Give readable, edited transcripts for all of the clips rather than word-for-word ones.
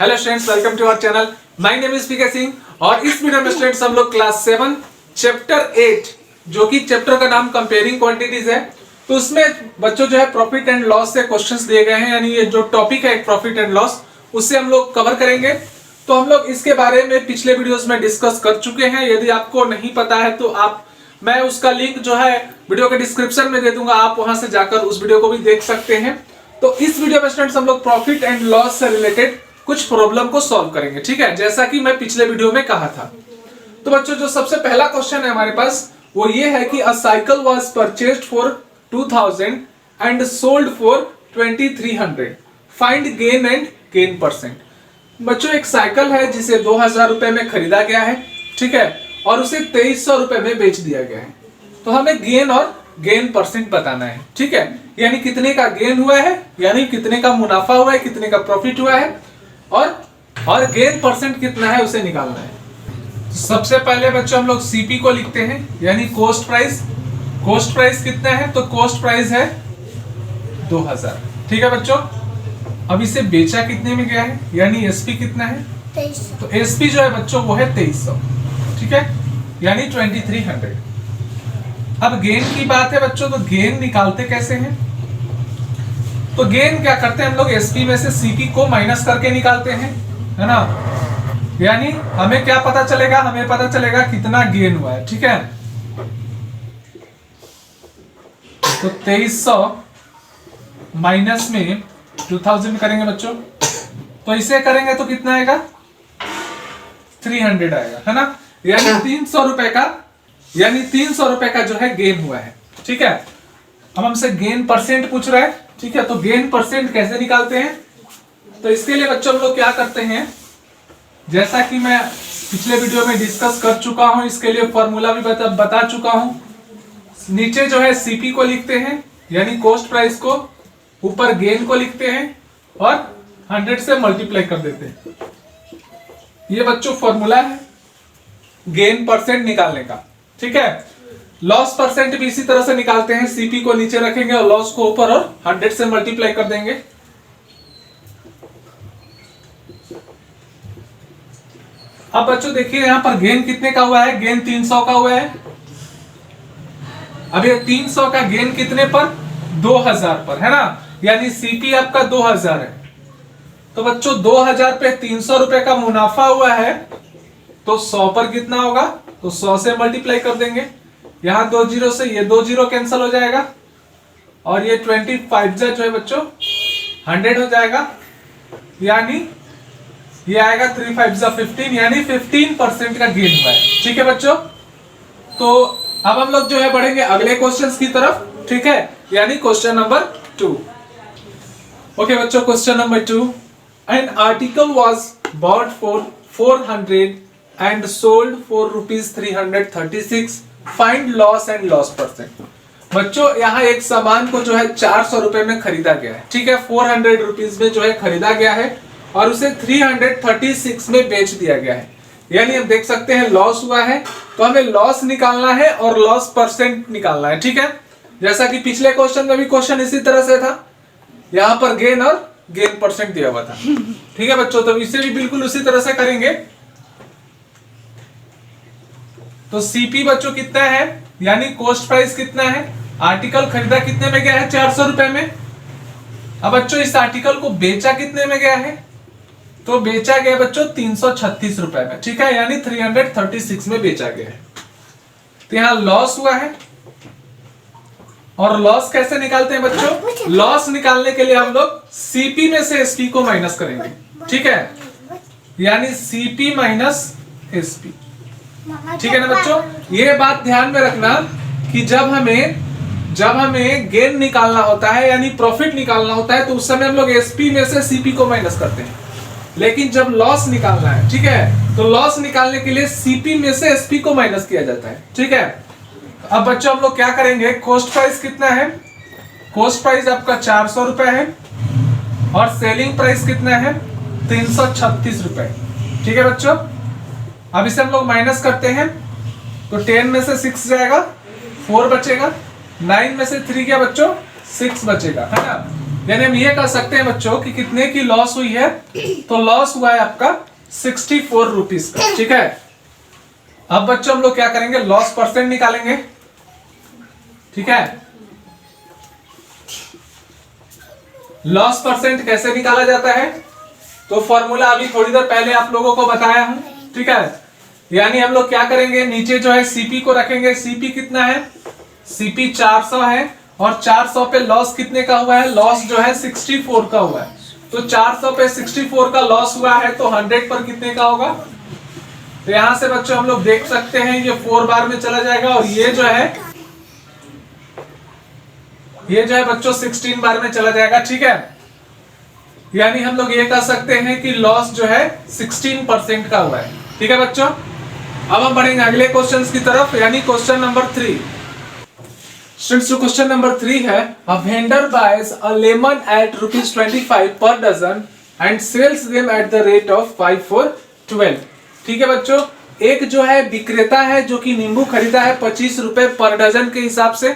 Hello students, welcome to our channel. My name is PK Singh और इस video में students हम लोग क्लास 7 चैप्टर 8 जो कि चैप्टर का नाम कंपेयरिंग क्वांटिटीज है, तो उसमें बच्चों जो है प्रॉफिट एंड लॉस से क्वेश्चंस दिए गए हैं, यानी ये जो टॉपिक है प्रॉफिट एंड लॉस उससे हम लोग कवर करेंगे। तो हम लोग इसके बारे में पिछले वीडियोस में डिस्कस कर चुके हैं। यदि आपको नहीं पता है तो मैं उसका लिंक जो है वीडियो के डिस्क्रिप्शन में दे दूंगा, आप वहां से जाकर उस वीडियो को भी देख सकते हैं। तो इस वीडियो में स्टूडेंट्स हम लोग प्रॉफिट एंड लॉस से रिलेटेड कुछ प्रॉब्लम को सॉल्व करेंगे, ठीक है, जैसा कि मैं पिछले वीडियो में कहा था। तो बच्चों जो सबसे पहला क्वेश्चन है हमारे पास वो ये है कि अ cycle was purchased for 2000 and sold for 2300, find gain and gain percent. बच्चों एक साइकिल है जिसे 2000 रुपए में खरीदा गया है, ठीक है, और उसे 2300 रुपए में बेच दिया गया है। तो हमें गेन और गेन परसेंट बताना है, ठीक है, यानी कितने का गेन हुआ है, यानी कितने का मुनाफा हुआ है, कितने का प्रॉफिट हुआ है, और गेन परसेंट कितना है उसे निकालना है। सबसे पहले बच्चों हम लोग सीपी को लिखते हैं, यानी कॉस्ट प्राइस। कॉस्ट प्राइस कितना है, तो कॉस्ट प्राइस है 2000, ठीक है बच्चों। अब इसे बेचा कितने में गया है, यानी एसपी कितना है, 2300। तो एसपी जो है बच्चों वो है 2300, ठीक है, यानी 2300। अब गेन की बात है बच्चों, तो गेन निकालते कैसे हैं, तो गेन क्या करते हैं हम लोग एसपी में से सीपी को माइनस करके निकालते हैं, है ना, यानी हमें क्या पता चलेगा, हमें पता चलेगा कितना गेन हुआ है, ठीक है। तो 2300 माइनस में 2000 करेंगे बच्चों, तो इसे करेंगे तो कितना आएगा, 300 आएगा, है ना, यानी 300 रुपए का, यानी 300 रुपए का जो है गेन हुआ है, ठीक है। अब हमसे गेन परसेंट पूछ रहा है, ठीक है, तो गेन परसेंट कैसे निकालते हैं, तो इसके लिए बच्चों हम लोग क्या करते हैं, जैसा कि मैं पिछले वीडियो में डिस्कस कर चुका हूं, इसके लिए फॉर्मूला भी बता चुका हूं। नीचे जो है सीपी को लिखते हैं, यानी कॉस्ट प्राइस को, ऊपर गेन को लिखते हैं और 100 से मल्टीप्लाई कर देते हैं। ये बच्चों फॉर्मूला है गेन परसेंट निकालने का, ठीक है। लॉस परसेंट भी इसी तरह से निकालते हैं, सीपी को नीचे रखेंगे और लॉस को ऊपर और 100 से मल्टीप्लाई कर देंगे। अब बच्चों देखिए यहां पर गेन कितने का हुआ है, गेन 300 का हुआ है। अब ये 300 का गेन कितने पर, 2000 पर, है ना, यानी सीपी आपका 2000 है। तो बच्चों 2000 पे 300 रुपए का मुनाफा हुआ है, तो 100 पर कितना होगा, तो 100 से मल्टीप्लाई कर देंगे। यहां 2 जीरो से ये 2 जीरो कैंसिल हो जाएगा और ये 25 जो है बच्चों 100 हो जाएगा, यानी ये आएगा 3 5 15, यानी 15% का गेन हुआ है, ठीक है बच्चों। तो अब हम लोग जो है बढ़ेंगे अगले क्वेश्चंस की तरफ, ठीक है, यानी क्वेश्चन नंबर 2। ओके बच्चों, question number 2, an article was bought for 400 and sold for ₹336, find loss and loss percent. बच्चों यहाँ एक सामान को जो है 400 रुपए में खरीदा गया है, ठीक है, 400 रुपीज में जो है खरीदा गया है और उसे 336 में बेच दिया गया है, यानी हम देख सकते हैं लॉस हुआ है। तो हमें लॉस निकालना है और लॉस परसेंट निकालना है, ठीक है, जैसा कि पिछले क्वेश्चन में भी क्वेश्चन इसी तरह से था, यहाँ पर गेन और गेन परसेंट दिया हुआ था, ठीक है बच्चों। तो इसे भी बिल्कुल उसी तरह से करेंगे। तो सीपी बच्चों कितना है, यानी कॉस्ट प्राइस कितना है, आर्टिकल खरीदा कितने में गया है, 400 रुपए में। अब बच्चों इस आर्टिकल को बेचा कितने में गया है, तो बेचा गया बच्चों 336 रुपए में, ठीक है, यानी 336 में बेचा गया है। तो यहां लॉस हुआ है, और लॉस कैसे निकालते हैं बच्चों, लॉस निकालने के लिए हम लोग सीपी में से एसपी को माइनस करेंगे, ठीक है, यानी सीपी माइनस एसपी, ठीक है ना बच्चों। ये बात ध्यान में रखना कि जब हमें गेन निकालना होता है, यानी प्रॉफिट निकालना होता है, तो उस समय हम लोग एसपी में से सीपी को माइनस करते हैं, लेकिन जब लॉस निकालना है, ठीक है, तो लॉस निकालने के लिए सीपी में से एसपी को माइनस किया जाता है, ठीक है। अब बच्चों हम लोग क्या करेंगे, कॉस्ट प्राइस कितना है, कॉस्ट प्राइस आपका 400 रुपए है और सेलिंग प्राइस कितना है, 336 रुपए, ठीक है बच्चों। अब इसे हम लोग माइनस करते हैं, तो 10 में से 6 जाएगा, 4 बचेगा, 9 में से 3 क्या बच्चों, 6 बचेगा, है ना। यानी हम ये कह सकते हैं बच्चों कि कितने की लॉस हुई है, तो लॉस हुआ है आपका 64 रुपीज का। ठीक है, अब बच्चों हम लोग क्या करेंगे, लॉस परसेंट निकालेंगे। ठीक है, लॉस परसेंट कैसे निकाला जाता है, तो फॉर्मूला अभी थोड़ी देर पहले आप लोगों को बताया हूं। ठीक है, यानी हम लोग क्या करेंगे, नीचे जो है सीपी को रखेंगे। सीपी कितना है, सीपी 400 है, और 400 पे लॉस कितने का हुआ है, लॉस जो है 64 का हुआ है। तो 400 पे 64 का लॉस हुआ है, तो 100 पर कितने का होगा। तो यहां से बच्चों हम लोग देख सकते हैं ये 4 बार में चला जाएगा, और ये जो है बच्चों 16 बार में चला जाएगा। ठीक है, यानी हम लोग ये कह सकते हैं कि लॉस जो है 16% का हुआ है। ठीक है बच्चों, अब हम बढ़ेंगे अगले क्वेश्चंस की तरफ, यानी क्वेश्चन नंबर 3। स्टूडेंट्स, जो क्वेश्चन नंबर 3 है, a vendor buys a lemon at ₹25 per dozen and sells them at the rate of 5 for 12। ठीक है बच्चों, एक जो है विक्रेता है जो कि नींबू खरीदा है 25 रुपए पर डजन के हिसाब से,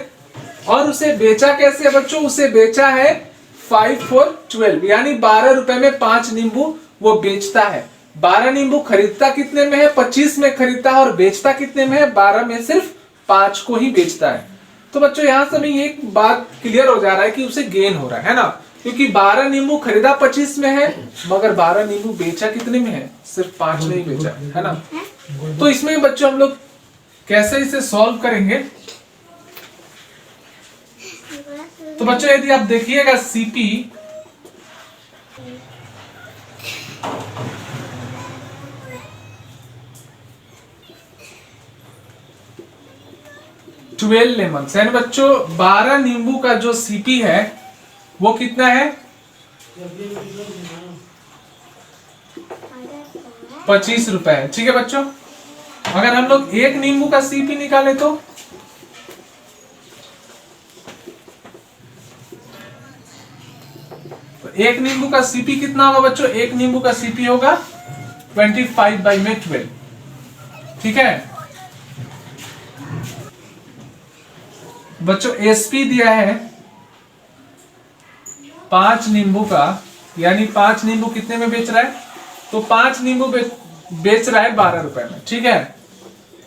और उसे बेचा कैसे बच्चों, उसे बेचा है 5 for 12, यानी 12 रुपए में 5 नींबू वो बेचता है। 12 नींबू खरीदता कितने में है, 25 में खरीदता है, और बेचता कितने में है, 12 में सिर्फ 5 को ही बेचता है। तो बच्चों यहां से हमें एक बात क्लियर हो जा रहा है कि उसे गेन हो रहा है ना, क्योंकि 12 नींबू खरीदा 25 में है, मगर 12 नींबू बेचा कितने में है, सिर्फ 5 नहीं बेचा है ना। तो इसमें बच्चों हम लोग कैसे इसे सॉल्व करेंगे, तो बच्चों यदि आप देखिएगा सीपी ट्वेल्व लेमन, यानी बच्चों 12 नींबू का जो सीपी है वो कितना है, 25 रुपए है। ठीक है बच्चों, अगर हम लोग एक नींबू का सीपी निकाले तो एक नींबू का सीपी कितना होगा बच्चों, एक नींबू का सीपी होगा 25/12। ठीक है बच्चों, एसपी दिया है 5 नींबू का, यानी 5 नींबू कितने में बेच रहा है, तो 5 नींबू बेच रहा है 12 रुपए में। ठीक है,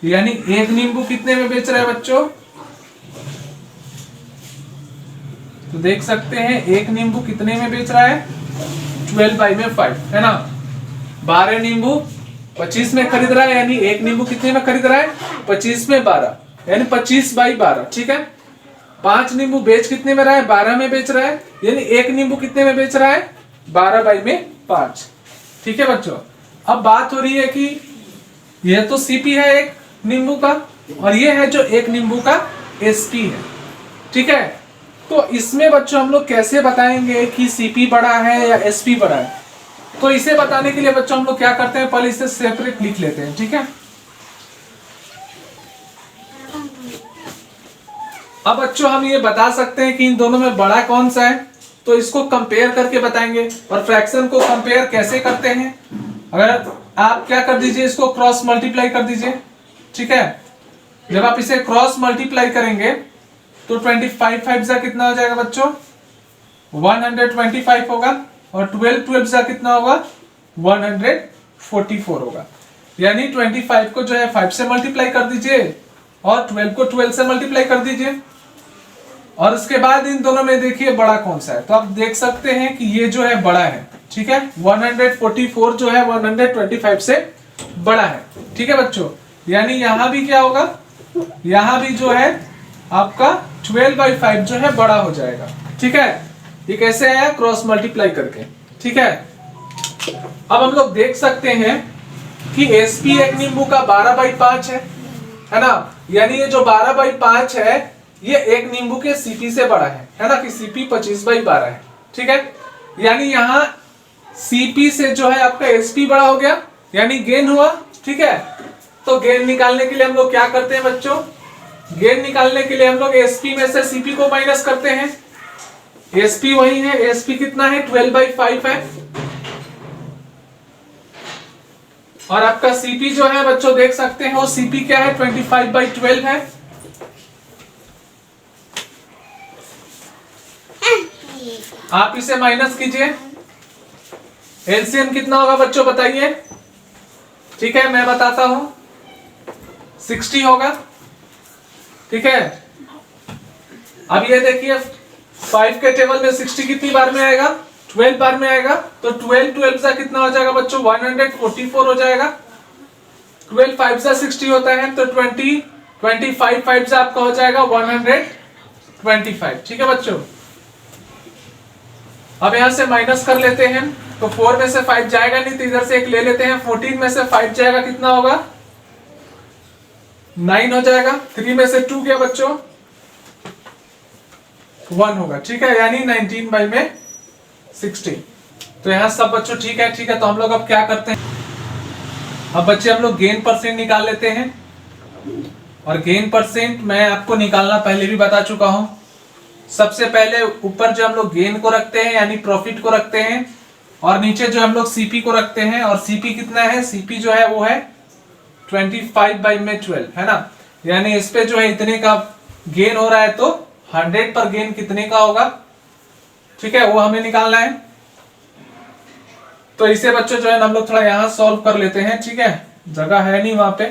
यानी एक नींबू कितने में बेच रहा है बच्चों, तो देख सकते हैं एक नींबू कितने में बेच रहा है, 12/5 है ना। 12 नींबू 25 में खरीद रहा है, यानी एक नींबू कितने में खरीद रहा है, 25 में 12, यानी 25/12। ठीक है, 5 नींबू बेच कितने में रहा है, 12 में बेच रहा है, यानी एक नींबू कितने में बेच रहा है, 12/5। ठीक है बच्चों, अब बात हो रही है कि यह तो सीपी है एक नींबू का, और यह है जो एक नींबू का एसपी है। ठीक है, तो इसमें बच्चों हम लोग कैसे बताएंगे कि सीपी बड़ा है या एसपी बड़ा है, तो इसे बताने के लिए बच्चों हम लोग क्या करते हैं, पहले इसे सेपरेट लिख लेते हैं। ठीक है, अब बच्चों हम ये बता सकते हैं कि इन दोनों में बड़ा कौन सा है, तो इसको कंपेयर करके बताएंगे। और फ्रैक्शन को कंपेयर कैसे करते हैं, अगर आप क्या कर दीजिए, इसको क्रॉस मल्टीप्लाई कर दीजिए। ठीक है, जब आप इसे क्रॉस मल्टीप्लाई करेंगे तो 25 जा कितना हो जाएगा बच्चों, 125 होगा, और 12 जा कितना होगा, 144 होगा। यानी 25 को जो है 5 से मल्टीप्लाई कर दीजिए, और 12 को 12 से मल्टीप्लाई कर दीजिए, और उसके बाद इन दोनों में देखिए बड़ा कौन सा है, तो आप देख सकते हैं कि ये जो है बड़ा है। ठीक है, 144 जो है 125 से बड़ा है। ठीक है बच्चों, यानी यहां भी क्या होगा, यहां भी जो है आपका 12/5 जो है बड़ा हो जाएगा। ठीक है, ये कैसे आया, क्रॉस मल्टीप्लाई करके। ठीक है, अब हम लोग देख सकते हैं कि एसपी एक नींबू का 12/5 है ना, यानी ये जो 12/5 है ये एक नींबू के सीपी से बड़ा है ना, कि सीपी 25/12 है। ठीक है, यानी यहाँ सीपी से जो है आपका एसपी बड़ा हो गया, यानी गेन हुआ। ठीक है, तो गेन निकालने के लिए हम लोग क्या करते हैं बच्चों, गेन निकालने के लिए हम लोग एसपी में से सीपी को माइनस करते हैं। एसपी वही है, एसपी कितना है, 12/5 है, और आपका सीपी जो है बच्चों देख सकते हैं वो सीपी क्या है, 25/12 है। आप इसे माइनस कीजिए, एलसीएम कितना होगा बच्चों बताइए। ठीक है, मैं बताता हूं, 60 होगा। ठीक है, अब ये देखिए 5 के टेबल में 60 कितनी बार में आएगा, 12 बार में आएगा। तो 12 12 सा कितना हो जाएगा बच्चों, 144 हो जाएगा। 12 5 सा 60 होता है, तो 20 25 5 से आपका हो जाएगा 125। ठीक है बच्चों, अब यहां से माइनस कर लेते हैं, तो 4 में से 5 जाएगा नहीं, तो इधर से एक ले लेते हैं। 14 में से 5 जाएगा, कितना होगा, 9 हो जाएगा। 3 में से 2 गया बच्चों, 1 होगा। ठीक है, यानी 19 बाई में 60। तो यहां सब बच्चों ठीक है। ठीक है, तो हम लोग अब क्या करते हैं, अब बच्चे हम लोग गेन परसेंट निकाल लेते हैं। और गेन परसेंट मैं आपको निकालना पहले भी बता चुका हूं। सबसे पहले ऊपर जो हम लोग गेन को रखते हैं यानी प्रॉफिट को रखते हैं, और नीचे जो हम लोग सीपी को रखते हैं। और सीपी कितना है, सीपी जो है वो है 25 बाई में 12, है ना। यानी इस पे जो है इतने का गेन हो रहा है, तो 100 पर गेन कितने का होगा, ठीक है, वो हमें निकालना है। तो इसे बच्चों जो है हम लोग थोड़ा यहां सॉल्व कर लेते हैं। ठीक है, जगह है नहीं वहां पे,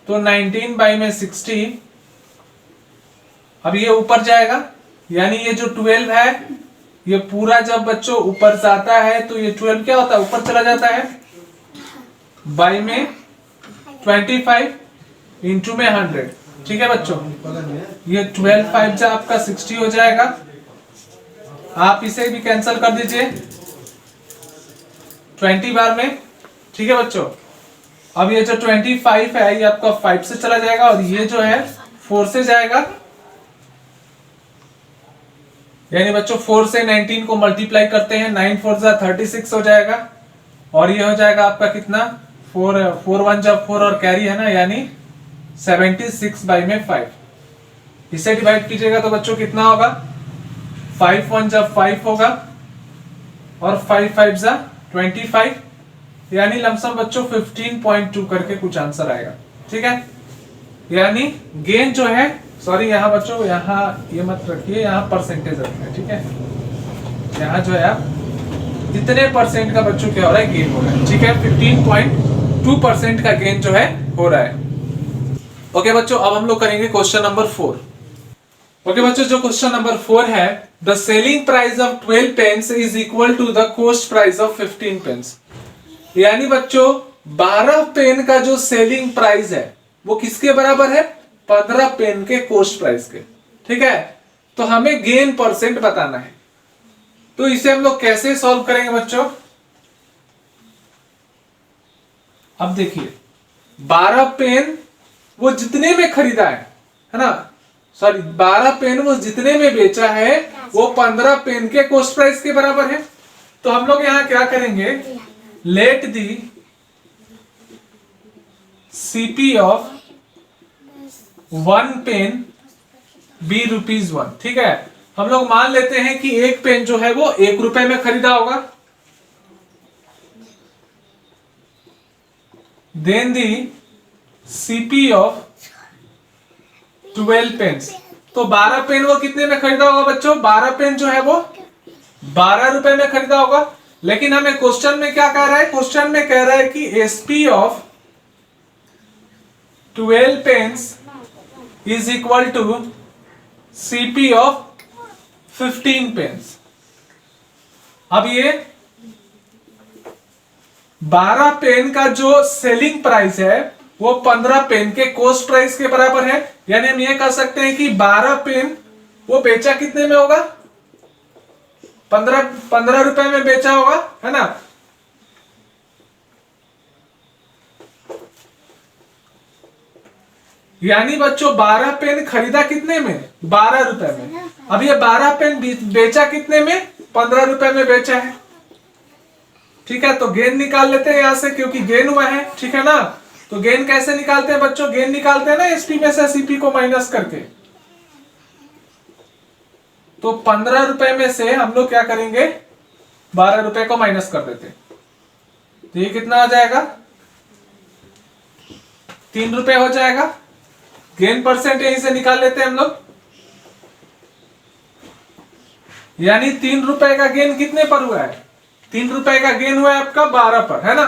तो 19 बाई में 60, अब ये ऊपर जाएगा, यानी ये जो 12 है ये पूरा जब बच्चों ऊपर जाता है तो ये 12 क्या होता है, ऊपर चला जाता है, बाई में 25 इंटू में 100। ठीक है बच्चों, ये 12 5 जा आपका 60 हो जाएगा। आप इसे भी कैंसिल कर दीजिए 20 बार में। ठीक है बच्चों, अब ये जो 25 है ये आपका 5 से चला जाएगा, और ये जो है 4 से जाएगा। यानी बच्चों 4 से 19 को मल्टीप्लाई करते हैं, 9 4 जा 36 हो जाएगा। और ये हो जाएगा आपका कितना, 4 1 जब 4 और कैरी है ना, यानी 76 बाई में 5। इसे डिवाइड कीजिएगा तो बच्चों कितना होगा, 5 1 जब 5 होगा, और 5 5 जा 25, यानी लमसम बच्चों 15.2 करके कुछ आंसर आएगा। ठीक है, यानी गेन जो है, सॉरी यहाँ बच्चों यहाँ ये मत रखिए, यहाँ परसेंटेज रखिए। ठीक है, यहाँ जो है आप जितने परसेंट का बच्चों क्या हो रहा है, गेन हो रहा है। ठीक है, 15.2% का गेन जो है हो रहा है। ओके बच्चों, अब हम लोग करेंगे क्वेश्चन नंबर 4। ओके बच्चों, जो क्वेश्चन नंबर 4 है, the selling price of 12 pens is equal to the cost price of 15 pens. यानी बच्चों 12 पेन का जो सेलिंग प्राइस है वो किसके बराबर है, 15 पेन के कॉस्ट प्राइस के। ठीक है, तो हमें गेन परसेंट बताना है। तो इसे हम लोग कैसे सॉल्व करेंगे बच्चों, अब देखिए 12 पेन वो जितने में खरीदा है ना, सॉरी 12 पेन वो जितने में बेचा है वो 15 पेन के कॉस्ट प्राइस के बराबर है। तो हम लोग यहां क्या करेंगे, let the CP of 1 pen be ₹1। ठीक है, हम लोग मान लेते हैं कि एक पेन जो है वो 1 रुपए में खरीदा होगा। Then the CP of 12 pens, तो 12 पेन वो कितने में खरीदा होगा बच्चों, 12 पेन जो है वो 12 रुपए में खरीदा होगा। लेकिन हमें क्वेश्चन में क्या कह रहा है, क्वेश्चन में कह रहा है कि SP of 12 pens is equal to CP of 15 pens. अब ये 12 पेन का जो सेलिंग प्राइस है वो 15 पेन के कॉस्ट प्राइस के बराबर है। यानी हम ये कह सकते हैं कि 12 पेन वो बेचा कितने में होगा, 15 रुपए में बेचा होगा, है ना। यानी बच्चों 12 पेन खरीदा कितने में, 12 रुपए में। अब ये 12 पेन बेचा कितने में, 15 रुपए में बेचा है। ठीक है, तो गेन निकाल लेते हैं यहां से, क्योंकि गेन हुआ है। ठीक है ना, तो गेन कैसे निकालते हैं बच्चों, गेन निकालते हैं ना एसपी में से सीपी को माइनस करके। तो 15 रुपए में से हम लोग क्या करेंगे, 12 रुपए को माइनस कर देते हैं, तो ये कितना हो जाएगा, 3 रुपए हो जाएगा। गेन परसेंट यहीं से निकाल लेते हैं हम लोग, यानी 3 रुपए का गेन कितने पर हुआ है? 3 रुपए का गेन हुआ है आपका 12 पर, है ना?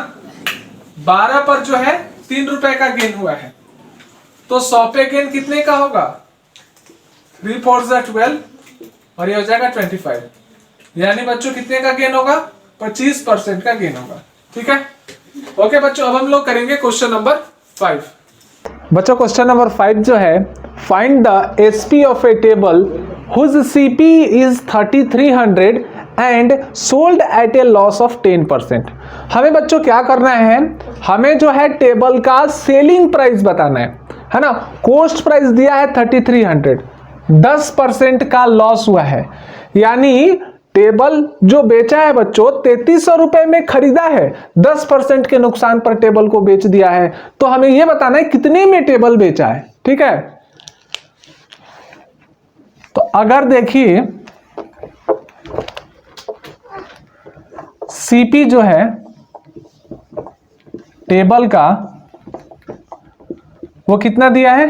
12 पर जो है 3 रुपए का गेन हुआ है, तो 100 पे गेन कितने का होगा? 3 4 12 और ये हो जाएगा 25। यानी बच्चों कितने का गेन होगा? 25% का गेन होगा। ठीक है, ओके बच्चों, अब हम लोग करेंगे क्वेश्चन नंबर 5। बच्चों क्वेश्चन नंबर 5 जो है, find the SP of a table whose CP is 3300 and sold at a loss of 10%। हमें बच्चों क्या करना है, हमें जो है टेबल का सेलिंग प्राइस बताना है ना? कॉस्ट प्राइस दिया है 3300, 10% का लॉस हुआ है, यानी टेबल जो बेचा है बच्चों 3300 रुपए में खरीदा है, 10% के नुकसान पर टेबल को बेच दिया है, तो हमें यह बताना है कितने में टेबल बेचा है। ठीक है, तो अगर देखिए सीपी जो है टेबल का वो कितना दिया है?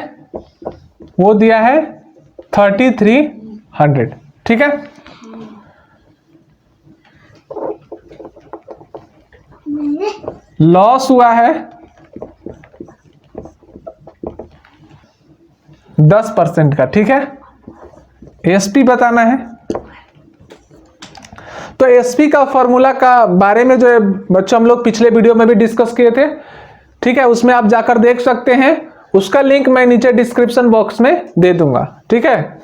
वो दिया है 3300। ठीक है, लॉस हुआ है 10% का। ठीक है, एसपी बताना है, तो एसपी का फॉर्मूला का बारे में जो है बच्चों हम लोग पिछले वीडियो में भी डिस्कस किए थे। ठीक है, उसमें आप जाकर देख सकते हैं, उसका लिंक मैं नीचे डिस्क्रिप्शन बॉक्स में दे दूंगा। ठीक है,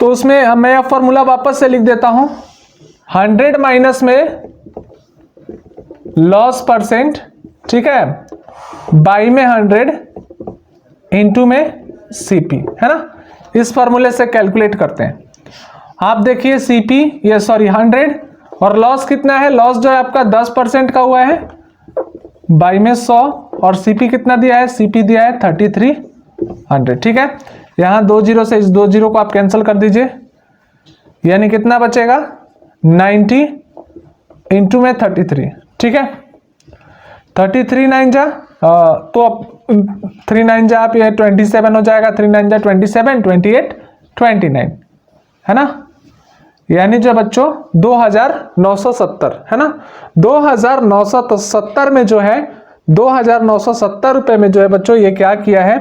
तो उसमें मैं यह फॉर्मूला वापस से लिख देता हूं, 100 माइनस में लॉस परसेंट, ठीक है, बाई में 100 इंटू में सीपी, है ना? इस फॉर्मूले से कैलकुलेट करते हैं। आप देखिए सीपी ये 100 और लॉस कितना है? लॉस जो है आपका 10% का हुआ है, बाई में 100, और सीपी कितना दिया है? सीपी दिया है 3300। ठीक है, यहां 2 जीरो से इस 2 जीरो को आप कैंसिल कर दीजिए, यानी कितना बचेगा? 90 इंटू में 33। ठीक है, 33 9 जा तो 3 9 जा आप ये 27 हो जाएगा, 3 9 जा 27, 28 29, है ना? यानी जो बच्चों 2970, है ना? 2970 में जो है 2970 रुपए में जो है बच्चों ये क्या किया है?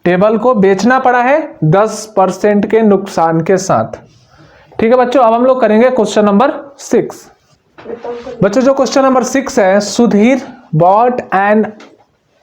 टेबल को बेचना पड़ा है 10% के नुकसान के साथ। ठीक है बच्चों, अब हम लोग करेंगे क्वेश्चन नंबर 6। बच्चों जो क्वेश्चन नंबर 6 है, सुधीर बॉट एन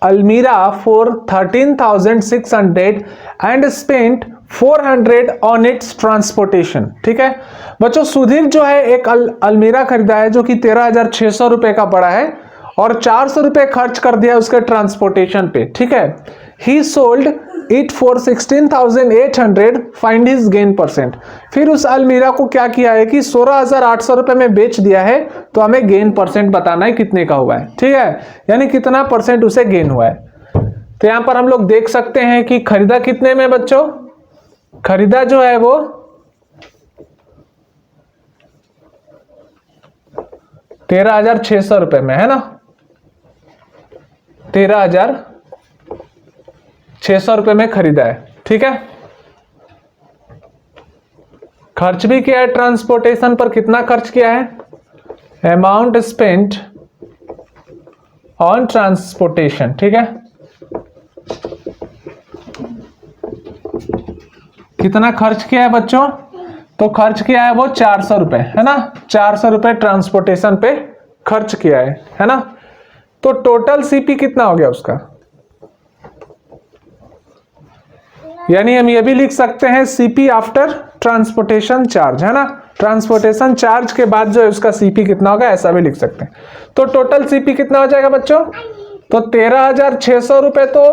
अलमीरा for 13,600 and spent 400 on it's transportation. ठीक है बच्चों, सुधीर जो है एक अलमीरा खरीदा है जो कि 13,600 रुपए का पड़ा है और 400 रुपए खर्च कर दिया उसके ट्रांसपोर्टेशन पे। ठीक है, ही sold it for 16,800, find his gain percent. फिर उस अलमीरा को क्या किया है कि 16,800 रुपए में बेच दिया है, तो हमें गेन परसेंट बताना है कितने का हुआ है। ठीक है, यानी कितना परसेंट उसे गेन हुआ है। तो यहां पर हम लोग देख सकते हैं कि खरीदा कितने में बच्चों? खरीदा जो है वो 13,600 रुपए में, है ना? 13,600 रुपए में खरीदा है। ठीक है, खर्च भी किया है ट्रांसपोर्टेशन पर। कितना खर्च किया है? Amount spent on transportation. ठीक है, कितना खर्च किया है बच्चों? तो खर्च किया है वो 400 रुपए, है ना? 400 रुपए ट्रांसपोर्टेशन पे खर्च किया है ना? तो टोटल सीपी कितना हो गया उसका? यानी हम ये भी लिख सकते हैं सीपी आफ्टर ट्रांसपोर्टेशन चार्ज, है ना? ट्रांसपोर्टेशन चार्ज के बाद जो है उसका सीपी कितना होगा, ऐसा भी लिख सकते हैं। तो टोटल सीपी कितना हो जाएगा बच्चों? तो 13,600 रुपए तो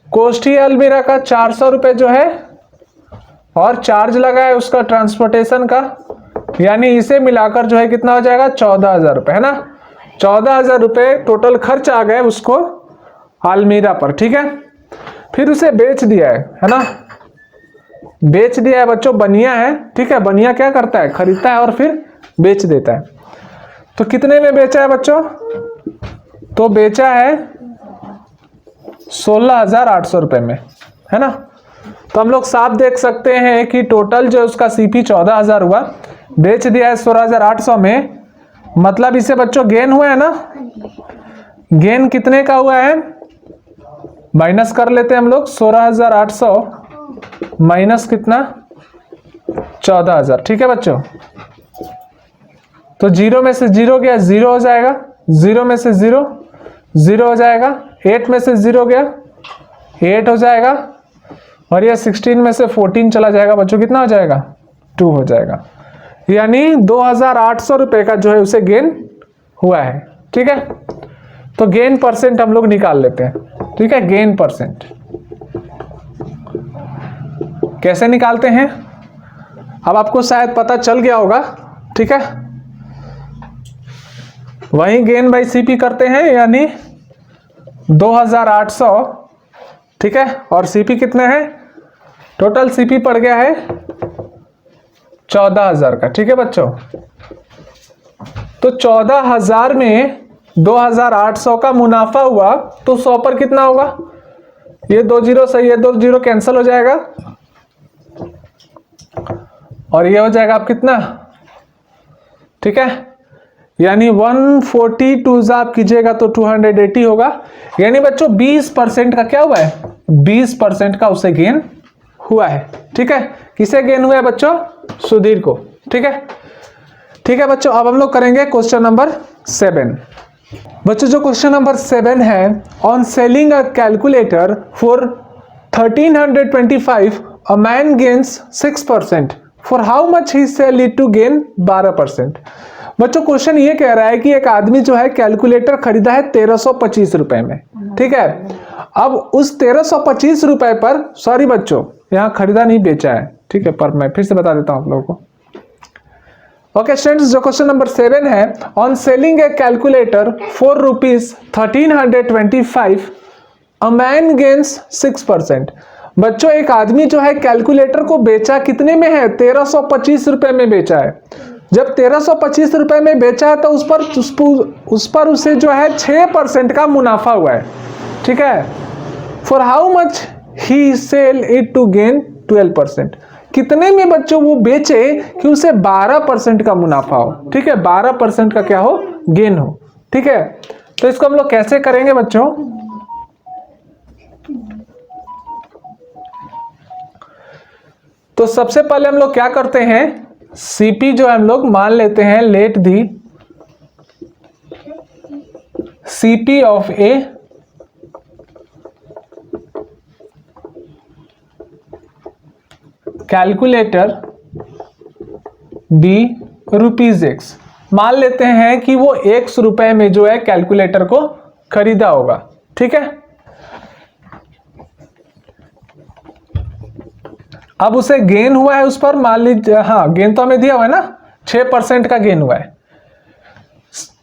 कॉस्ट ही अलमीरा का, 400 रुपए जो है और चार्ज लगा है उसका ट्रांसपोर्टेशन का, यानी इसे मिलाकर जो है कितना हो जाएगा? 14,000 रुपए, है ना? 14,000 रुपए टोटल खर्च आ गए उसको अलमीरा पर। ठीक है, फिर उसे बेच दिया है ना? बेच दिया है बच्चों, बनिया है। ठीक है, बनिया क्या करता है? खरीदता है और फिर बेच देता है। तो कितने में बेचा है बच्चों? तो बेचा है 16,800 रुपए में, है ना? तो हम लोग साफ देख सकते हैं कि टोटल जो उसका सीपी 14,000 हुआ, बेच दिया है 16,800 में, मतलब इसे बच्चों गेन हुआ है ना। गेन कितने का हुआ है, माइनस कर लेते हैं हम लोग, 16,800 माइनस कितना 14,000। ठीक है बच्चों, तो 0 में से 0 गया 0 हो जाएगा, 0 में से 0 0 हो जाएगा, 8 में से 0 गया 8 हो जाएगा, और ये 16 में से 14 चला जाएगा बच्चों, कितना हो जाएगा 2 हो जाएगा। यानी 2,800 रुपए का जो है उसे गेन हुआ है। ठीक है, तो गेन परसेंट हम लोग निकाल लेते हैं। ठीक है, गेन परसेंट कैसे निकालते हैं अब आपको शायद पता चल गया होगा। ठीक है, वही गेन बाई सीपी करते हैं, यानी 2,800। ठीक है, और सीपी कितने हैं, टोटल सीपी पड़ गया है 14,000 का। ठीक है बच्चों, तो 14,000 में 2,800 का मुनाफा हुआ, तो 100 पर कितना होगा, ये 2 जीरो सही है, 2 जीरो कैंसिल हो जाएगा, और ये हो जाएगा आप कितना। ठीक है, यानी 142 आप कीजिएगा तो 280 होगा। यानी बच्चों 20% का क्या हुआ है, 20% का उसे गेन हुआ है। ठीक है, किसे गेन हुआ है बच्चों, सुधीर को। ठीक है, ठीक है बच्चों, अब हम लोग करेंगे क्वेश्चन नंबर 7। बच्चों जो क्वेश्चन नंबर 7 है, on selling a calculator for 1325 a man gains 6%, for how much he sell it to gain 12%। बच्चों क्वेश्चन ये कह रहा है कि एक आदमी जो है कैलकुलेटर खरीदा है 1325 रुपए में। ठीक है, अब उस 1325 रुपए पर, सॉरी बच्चों यहां खरीदा नहीं बेचा है। ठीक है, पर मैं फिर से बता देता हूं आप लोगों को। ओके स्टूडेंट्स, जो क्वेश्चन नंबर 7 है, on selling A calculator for ₹1325 a man gains 6%। बच्चों एक आदमी जो है कैलकुलेटर को बेचा कितने में है, 1325 रुपए में बेचा है। जब 1325 रुपए में बेचा है तो उस पर उसे जो है 6% का मुनाफा हुआ है। ठीक है, for how much he sell it to gain 12%। कितने में बच्चों वो बेचे कि उसे 12% का मुनाफा हो। ठीक है, 12% का क्या हो, गेन हो। ठीक है, तो इसको हम लोग कैसे करेंगे बच्चों, तो सबसे पहले हम लोग क्या करते हैं, सीपी जो हम लोग मान लेते हैं, let the CP of a calculator be ₹X। मान लेते हैं कि वो X रुपए में जो है कैलकुलेटर को खरीदा होगा। ठीक है, अब उसे गेन हुआ है उस पर, मान लीजिए, हाँ गेन तो हमें दिया हुआ है ना, 6% का गेन हुआ है।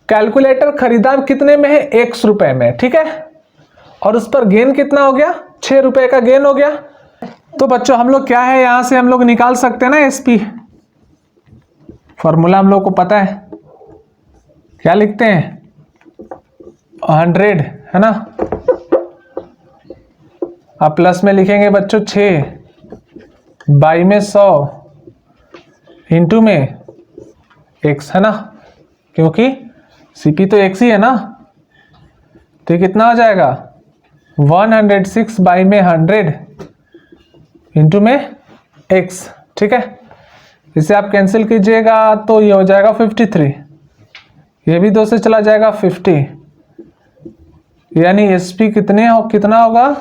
कैलकुलेटर खरीदा कितने में है, X रुपए में। ठीक है, और उस पर गेन कितना हो गया, 6 रुपए का गेन हो गया। तो बच्चों हम लोग क्या है, यहां से हम लोग निकाल सकते हैं ना एसपी, फॉर्मूला हम लोग को पता है, क्या लिखते हैं 100 है ना, अब प्लस में लिखेंगे बच्चों 6 बाई में 100 इंटू में x है ना, क्योंकि सीपी तो x ही है ना, तो कितना हो जाएगा 106 बाई में 100 इंटू में x। ठीक है, इसे आप कैंसिल कीजिएगा तो ये हो जाएगा 53, ये भी 2 से चला जाएगा 50, यानी एसपी कितना होगा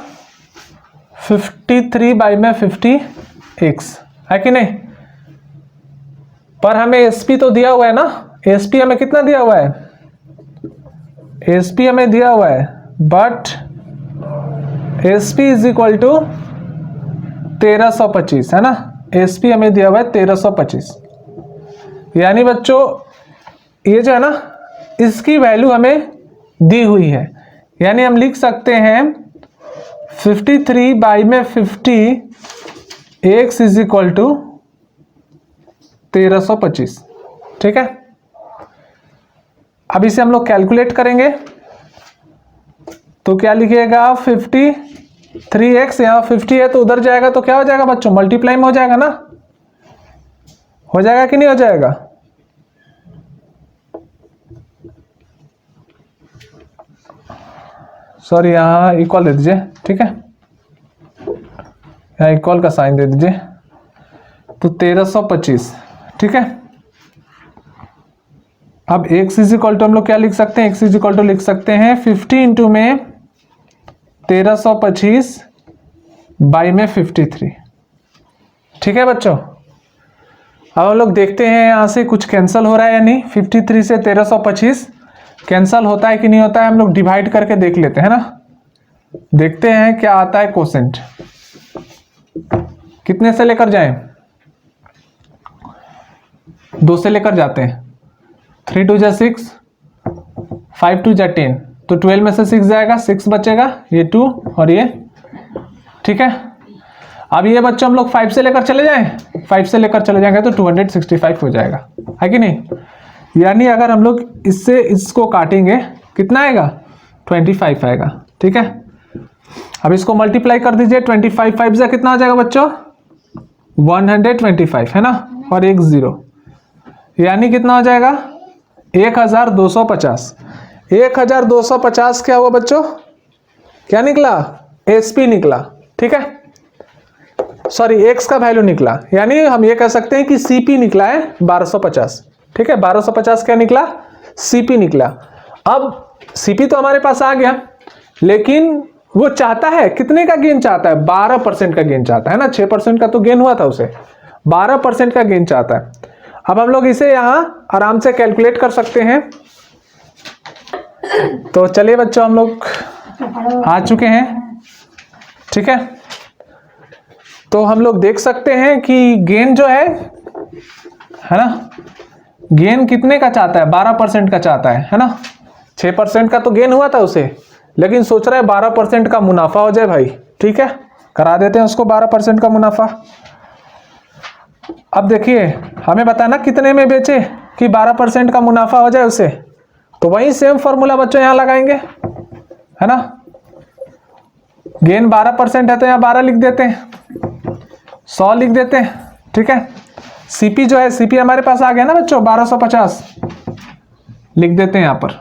53 बाई में 50x, है कि नहीं। पर हमें एसपी तो दिया हुआ है ना, एसपी हमें कितना दिया हुआ है, एसपी हमें दिया हुआ है, but SP is equal to 1325 है ना, एसपी हमें दिया हुआ है 1325, यानी बच्चों ये जो है ना इसकी वैल्यू हमें दी हुई है, यानी हम लिख सकते हैं 53 बाई में 50 x इज इक्वल टू 1325। ठीक है, अब इसे हम लोग कैलकुलेट करेंगे तो क्या लिखिएगा 50 3x, यहाँ 50 है तो उधर जाएगा तो क्या हो जाएगा बच्चों, मल्टीप्लाई में हो जाएगा ना, हो जाएगा कि नहीं हो जाएगा? सॉरी, यहाँ इक्वल दे दीजिए, ठीक है, यहाँ इक्वल का साइन दे दीजिए, तो 1325, ठीक है। अब x इज इक्वल टू हम लोग क्या लिख सकते हैं, x इज इक्वल टू लिख सकते हैं 50 इंटू में 1325 बाई में 53, ठीक है बच्चों। अब हम लोग देखते हैं यहाँ से कुछ कैंसिल हो रहा है या नहीं, 53 से 1325 कैंसिल होता है कि नहीं होता है, हम लोग डिवाइड करके देख लेते हैं ना, देखते हैं क्या आता है कोसेंट। कितने से लेकर जाएं, 2 से लेकर जाते हैं, 3 2 जा 6, 5 2 जा 10, तो 12 में से 6 जाएगा, 6 बचेगा, ये 2 और ये, ठीक है। अब ये बच्चों हम लोग 5 से लेकर चले जाएं, 5 से लेकर चले जाएंगे तो 265 हो जाएगा, है कि नहीं? यानी अगर हम लोग इससे इसको काटेंगे कितना आएगा, 25 आएगा, ठीक है। अब इसको मल्टीप्लाई कर दीजिए, 25 5 से कितना आ जाएगा बच्चों, 125 है ना, और एक 0, यानी कितना हो जाएगा 1250। 1250 क्या हुआ बच्चों, क्या निकला, एसपी निकला, ठीक है, सॉरी एक्स का वैल्यू निकला, यानी हम ये कह सकते हैं कि सीपी निकला है 1250, ठीक है। 1250 क्या निकला, सीपी निकला। अब सीपी तो हमारे पास आ गया, लेकिन वो चाहता है कितने का गेन चाहता है, 12% का गेन चाहता है ना, 6% का तो गेन हुआ था उसे, 12% का गेन चाहता है। अब हम लोग इसे यहां आराम से कैलकुलेट कर सकते हैं, तो चलिए बच्चों हम लोग आ चुके हैं, ठीक है। तो हम लोग देख सकते हैं कि गेन जो है ना, गेन कितने का चाहता है, 12% का चाहता है ना। 6% का तो गेन हुआ था उसे, लेकिन सोच रहा है 12% का मुनाफा हो जाए भाई, ठीक है, करा देते हैं उसको 12% का मुनाफा। अब देखिए हमें बताना कितने में बेचे कि 12% का मुनाफा हो जाए उसे, तो वही सेम फॉर्मूला बच्चों यहां लगाएंगे, है ना। गेन 12% है तो यहां 12 लिख देते हैं, 100 लिख देते हैं, ठीक है। सीपी जो है, सीपी हमारे पास आ गया ना बच्चों 1250, लिख देते हैं यहां पर,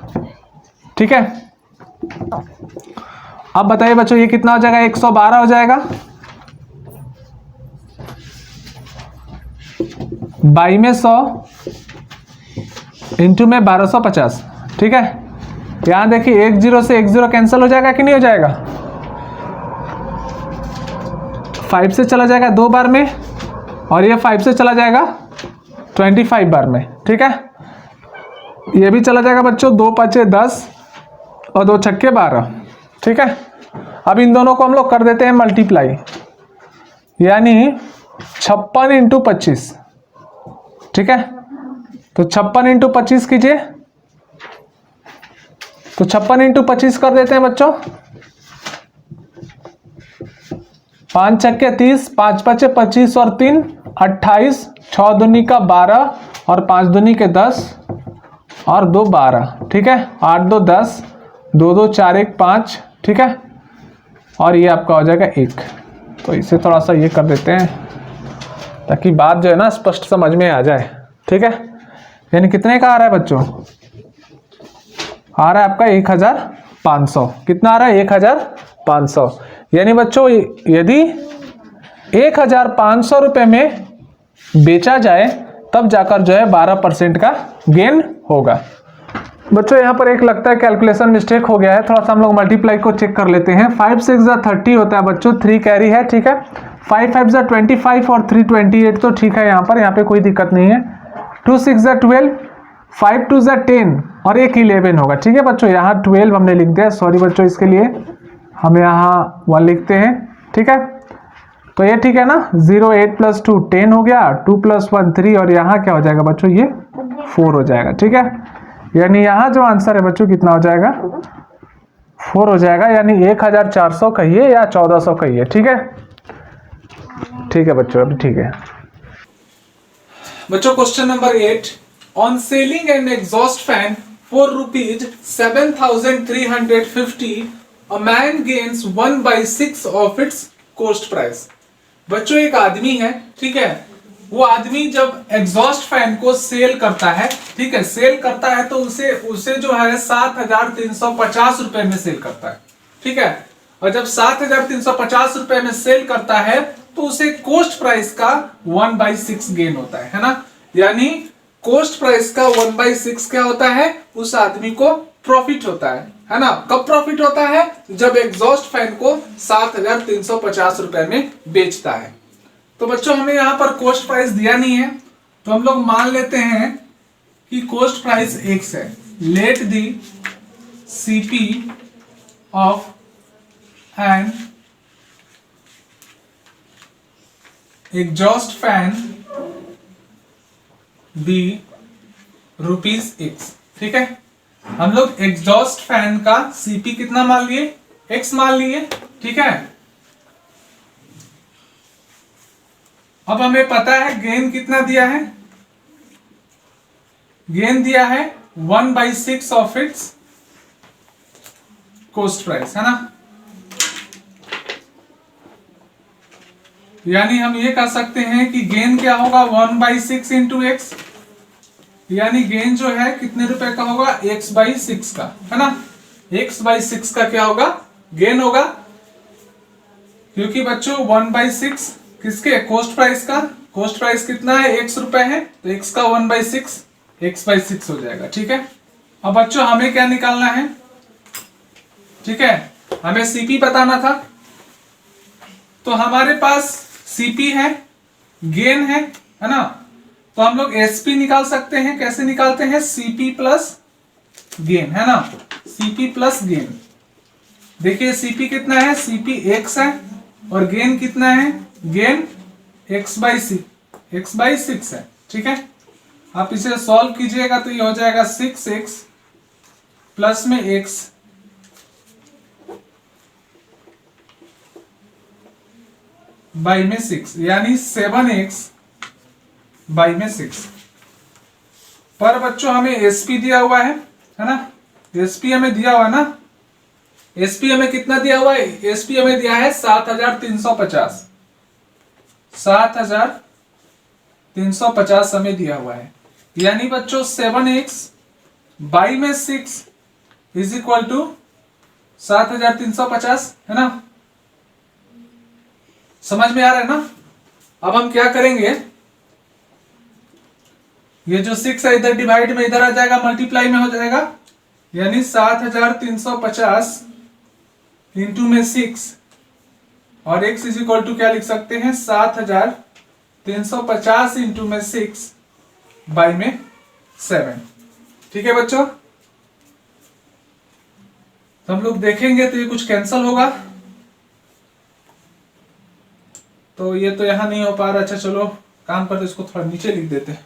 ठीक है। अब बताइए बच्चों ये कितना हो जाएगा, 112 हो जाएगा, बाई में 100 इंटू में 1250, ठीक है। यहां देखिए 1 0 से 1 0 कैंसिल हो जाएगा कि नहीं हो जाएगा, 5 से चला जाएगा 2 बार में, और ये 5 से चला जाएगा 25 बार में, ठीक है। ये भी चला जाएगा बच्चों, 2 5 10 और 2 6 12, ठीक है। अब इन दोनों को हम लोग कर देते हैं मल्टीप्लाई, यानी 56 इंटू 25, ठीक है। तो 56 इंटू 25 कीजिए, तो 56 इंटू 25 कर देते हैं बच्चों, 5 छक्के 30, 5 5 25 और 3 28, 6 दूनी का 12 और 5 दूनी के 10 और 2 12, ठीक है। 8 2 10, 2 2 4 1 5, ठीक है, और ये आपका हो जाएगा 1। तो इसे थोड़ा सा ये कर देते हैं ताकि बात जो है ना स्पष्ट समझ में आ जाए, ठीक है। यानी कितने का आ रहा है बच्चों, आ रहा है आपका 1500, कितना आ रहा है 1500। यानी बच्चों यदि 1500 रुपए में बेचा जाए तब जाकर जो है 12% का गेन होगा। बच्चों यहाँ पर एक लगता है कैलकुलेशन मिस्टेक हो गया है, थोड़ा सा हम लोग मल्टीप्लाई को चेक कर लेते हैं। 5 6 जा 30 होता है बच्चों, 3 कैरी है, ठीक है। 5 5 जा 25 और 3 28, तो ठीक है, यहाँ पे कोई दिक्कत नहीं है। 2 6 जा 12, 5 2 जा 10 और एक 11 होगा, ठीक है बच्चों। यहाँ 12 हमने लिख दिया, सॉरी बच्चों, इसके लिए हम यहाँ 1 लिखते हैं, ठीक है। तो ये ठीक है ना, 0 8 + 2 10 हो गया, 2 + 1 3, और यहाँ क्या हो जाएगा बच्चों, ये 4 हो जाएगा, ठीक है। यानी यहाँ जो आंसर है बच्चों कितना हो जाएगा, 4 हो जाएगा, यानी 1400 कहिए या 1400 कहिए, ठीक है। ठीक है बच्चों, अभी ठीक है बच्चों। Question number 8, on selling N exhaust fan for ₹7,350, a man gains 1/6 of its cost price. बच्चों एक आदमी है, ठीक है, वो आदमी जब एग्जॉस्ट फैन को सेल करता है, ठीक है, सेल करता है तो उसे उसे जो है 7,350 रुपए में सेल करता है, ठीक है। और जब 7,350 रुपए में सेल करता है तो उसे कॉस्ट प्राइस का 1/6 गेन होता है ना। यानी कॉस्ट प्राइस का 1/6 क्या होता है, उस आदमी को प्रॉफिट होता है ना। कब प्रॉफिट होता है, जब एग्जॉस्ट फैन को 7,350 रुपए में बेचता है। तो बच्चों हमें यहां पर कॉस्ट प्राइस दिया नहीं है, तो हम लोग मान लेते हैं कि कॉस्ट प्राइस x है। Let the CP of an exhaust fan be ₹x, ठीक है। हम लोग एग्जॉस्ट फैन का सीपी कितना मान लिए, x मान लिए, ठीक है। अब हमें पता है गेन कितना दिया है, गेन दिया है 1/6 ऑफ इट्स कॉस्ट प्राइस, है ना। यानी हम ये कह सकते हैं कि गेन क्या होगा 1/6 इंटू एक्स, यानी गेन जो है कितने रुपए का होगा, x/6 का, है ना। x/6 का क्या होगा, गेन होगा, क्योंकि बच्चों 1/6 किसके, कॉस्ट प्राइस का, कॉस्ट प्राइस कितना है, x रुपए है, तो x का 1/6 x/6 हो जाएगा, ठीक है। अब बच्चों हमें क्या निकालना है, ठीक है, हमें सीपी बताना था। तो हमारे पास सीपी है, गेन है ना, तो हम लोग एसपी निकाल सकते हैं। कैसे निकालते हैं, सीपी प्लस गेन, है ना, सीपी प्लस गेन। देखिए सीपी कितना है, सीपी x है, और गेन कितना है, गेन x/6 है, ठीक है। आप इसे सॉल्व कीजिएगा तो ये हो जाएगा 6x प्लस में x बाई में 6, यानी 7x बाई में 6। पर बच्चों हमें एसपी दिया हुआ है ना, एसपी हमें दिया हुआ है ना, एसपी हमें कितना दिया हुआ है, एसपी हमें दिया है 7,350, 7,350 हमें दिया हुआ है। यानी बच्चों 7x बाई में 6 इज इक्वल टू 7,350, है ना। समझ में आ रहा है ना। अब हम क्या करेंगे, ये जो 6 है इधर डिवाइड में इधर आ जाएगा, मल्टीप्लाई में हो जाएगा, यानी 7,350 इंटू में 6, और x इज इक्वल टू क्या लिख सकते हैं, 7,350 इंटू में 6 बाई में 7, ठीक है बच्चों। तो हम लोग देखेंगे तो ये कुछ कैंसल होगा, तो ये तो यहां नहीं हो पा रहा। अच्छा चलो काम करते, इसको थोड़ा नीचे लिख देते हैं।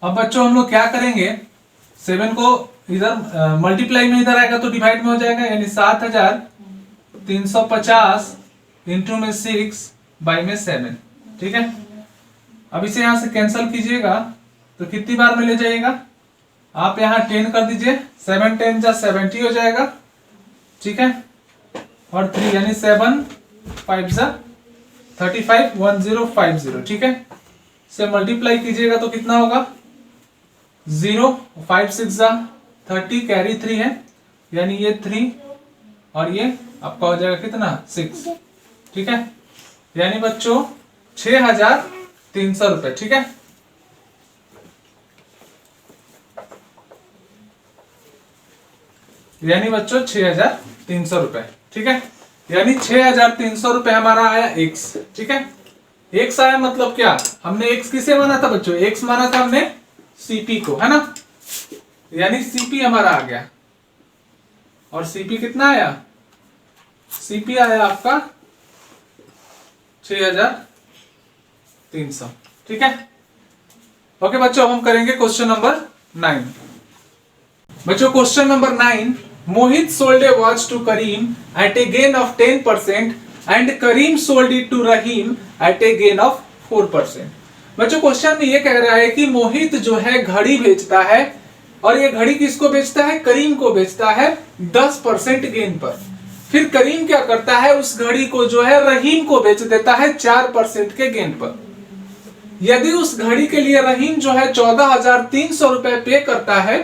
अब बच्चों हम लोग क्या करेंगे, 7 को इधर मल्टीप्लाई में इधर आएगा तो डिवाइड में हो जाएगा, यानी 7,350 इंटू में 6 बाई में 7, ठीक है। अब इसे यहां से कैंसिल कीजिएगा तो कितनी बार में ले जाइएगा, आप यहां 10 कर दीजिए, 7 10 जा 70 हो जाएगा, ठीक है, और 3 यानी 7 5 जा 35 1050, ठीक है। से मल्टीप्लाई कीजिएगा तो कितना होगा, 0 5 6 जा 30, कैरी 3 है, यानी ये 3 और ये आपका हो जाएगा कितना 6, ठीक है। यानी बच्चों 6,300 रुपए, ठीक है। यानी बच्चों 6,300 रुपए, ठीक है। यानी 6,300 रुपए हमारा आया x, ठीक है। x आया मतलब क्या, हमने x किसे माना था बच्चों, x माना था हमने cp को, है ना। यानी cp हमारा आ गया, और cp कितना आया, cp आया आपका 6,300, ठीक है। ओके बच्चों, अब हम करेंगे क्वेश्चन नंबर 9। बच्चों question number 9, Mohit sold a watch to Kareem at a gain of 10% and Kareem sold it to Rahim at a gain of 4%। बच्चों क्वेश्चन में ये कह रहा है कि मोहित जो है घड़ी बेचता है और ये घड़ी किसको बेचता है? करीम को बेचता है 10% गेन पर। फिर करीम क्या करता है, उस घड़ी को जो है रहीम को बेच देता है 4% के गेन पर। यदि उस घड़ी के लिए रहीम जो है 14,300 रुपए पे करता है,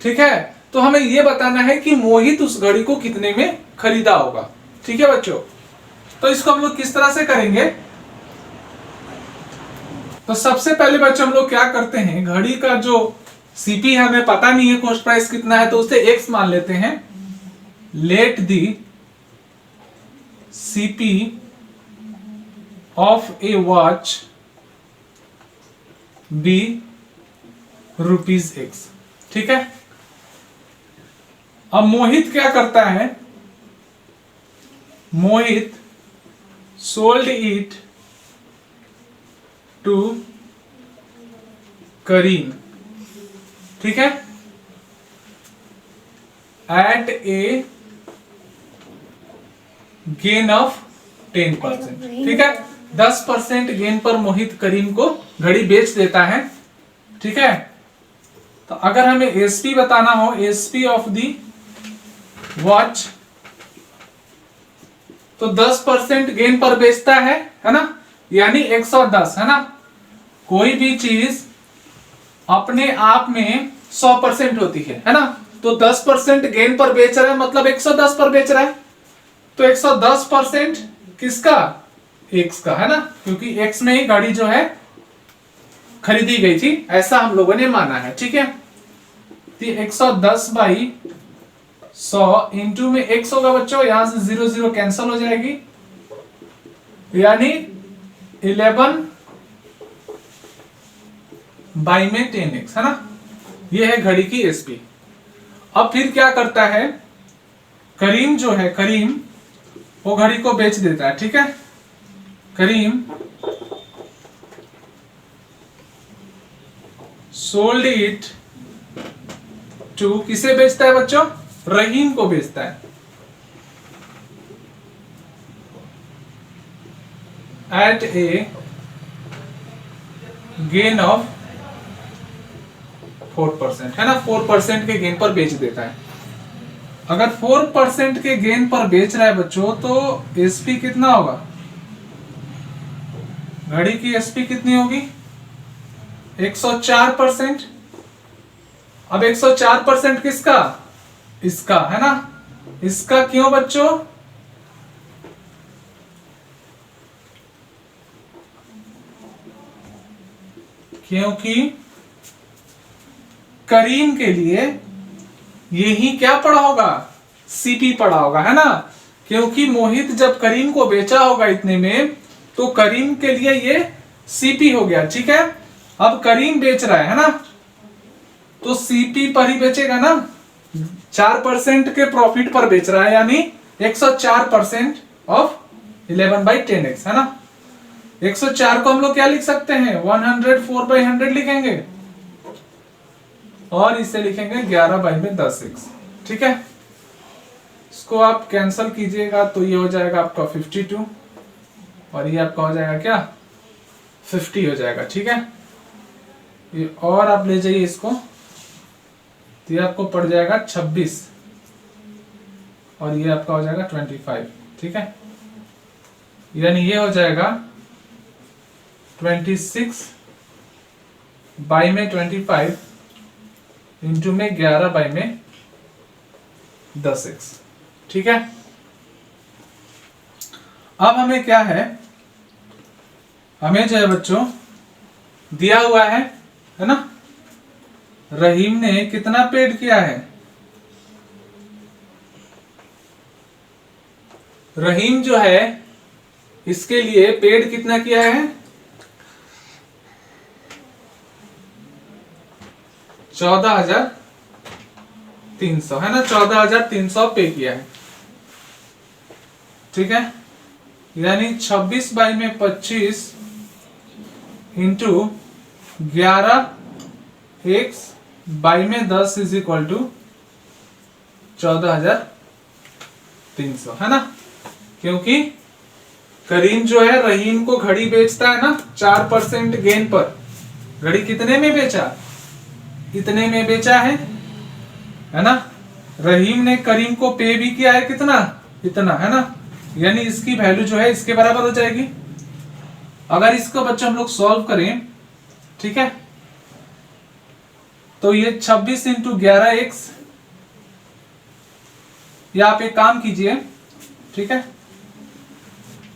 ठीक है, तो हमें यह बताना है कि मोहित उस घड़ी को कितने में खरीदा होगा। ठीक है बच्चों, तो इसको हम लोग किस तरह से करेंगे? तो सबसे पहले बच्चों हम लोग क्या करते हैं, घड़ी का जो सीपी है हमें पता नहीं है कॉस्ट प्राइस कितना है, तो उसे एक्स मान लेते हैं। Let the CP of a watch be ₹X। ठीक है, अब मोहित क्या करता है, Mohit sold it to Karim, ठीक है, एट ए गेन ऑफ 10%। ठीक है, 10% गेन पर मोहित करीम को घड़ी बेच देता है। ठीक है, तो अगर हमें एसपी बताना हो, एसपी ऑफ दी वॉच, तो 10% गेन पर बेचता है ना, यानी 110, है ना। कोई भी चीज अपने आप में 100% होती है ना, तो 10% गेन पर बेच रहा है मतलब 110 पर बेच रहा है, तो 110% किसका? एक्स का, है ना, क्योंकि एक्स में ही गाड़ी जो है खरीदी गई थी, ऐसा हम लोगों ने माना है। ठीक है, तो 110/100 इंटू में एक्स होगा बच्चों, यहां से 0 0 कैंसिल हो जाएगी, यानी 11/10x, है ना। ये है घड़ी की एसपी। अब फिर क्या करता है, करीम जो है, करीम वो घड़ी को बेच देता है। ठीक है, करीम सोल्ड इट टू, किसे बेचता है बच्चों? रहीम को बेचता है, एट ए गेन ऑफ 4%, है ना, 4% के गेन पर बेच देता है। अगर 4% के गेन पर बेच रहा है बच्चों, तो एसपी कितना होगा? घड़ी की एसपी कितनी होगी? 104%। अब 104% किसका? इसका, है ना। इसका क्यों बच्चों? क्योंकि करीम के लिए यही क्या पड़ा होगा? सीपी पड़ा होगा, है ना। क्योंकि मोहित जब करीम को बेचा होगा इतने में, तो करीम के लिए ये सीपी हो गया। ठीक है, अब करीम बेच रहा है ना, तो सीपी पर ही बेचेगा ना, 4% के प्रॉफिट पर बेच रहा है, यानी 104% ऑफ 11/10x, है ना। 104 को हम लोग क्या लिख सकते हैं? 104/100 लिखेंगे, और इसे लिखेंगे 11/10x। ठीक है, इसको आप कैंसल कीजिएगा तो ये हो जाएगा आपका 52, और ये आपका हो जाएगा क्या? 50 हो जाएगा। ठीक है, ये और आप ले जाइए इसको, तो ये आपको पड़ जाएगा 26, और ये आपका हो जाएगा 25। ठीक है, यानी ये हो जाएगा 26/25 इंटू में 11/10x। ठीक है, अब हमें क्या है, हमें जो है बच्चों दिया हुआ है ना, रहीम ने कितना पेड किया है? रहीम जो है इसके लिए पेड कितना किया है? 14,300, है ना, 14,300 पे किया है। ठीक है, यानी 26/25 into 11x/10 is equal to 14,300, है ना। क्योंकि करीम जो है रहीम को घड़ी बेचता है ना 4% गेन पर। घड़ी कितने में बेचा? इतने में बेचा है ना। रहीम ने करीम को पे भी किया है कितना, इतना, है ना। यानी इसकी वैल्यू जो है इसके बराबर हो जाएगी। अगर इसको बच्चों हम लोग सॉल्व करें, ठीक है, तो ये 26 इंटू 11x, या आप एक काम कीजिए, ठीक है,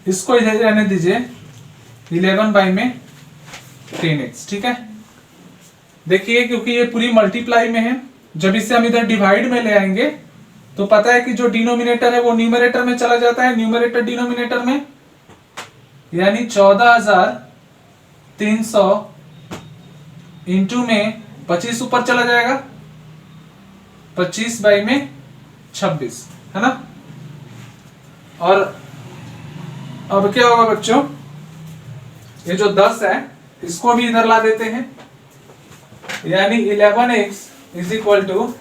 इसको इधर रहने दीजिए, 11 बाई में 10x, ठीक है। देखिए क्योंकि ये पूरी मल्टीप्लाई में है, जब इसे हम इधर डिवाइड में ले आएंगे तो पता है कि जो डिनोमिनेटर है वो न्यूमरेटर में चला जाता है, न्यूमरेटर डिनोमिनेटर में, यानी 14,300 इंटू में 25 ऊपर चला जाएगा, 25 बाई में 26, है ना। और अब क्या होगा बच्चों, ये जो 10 है इसको भी इधर ला देते हैं, यानी 11x is equal to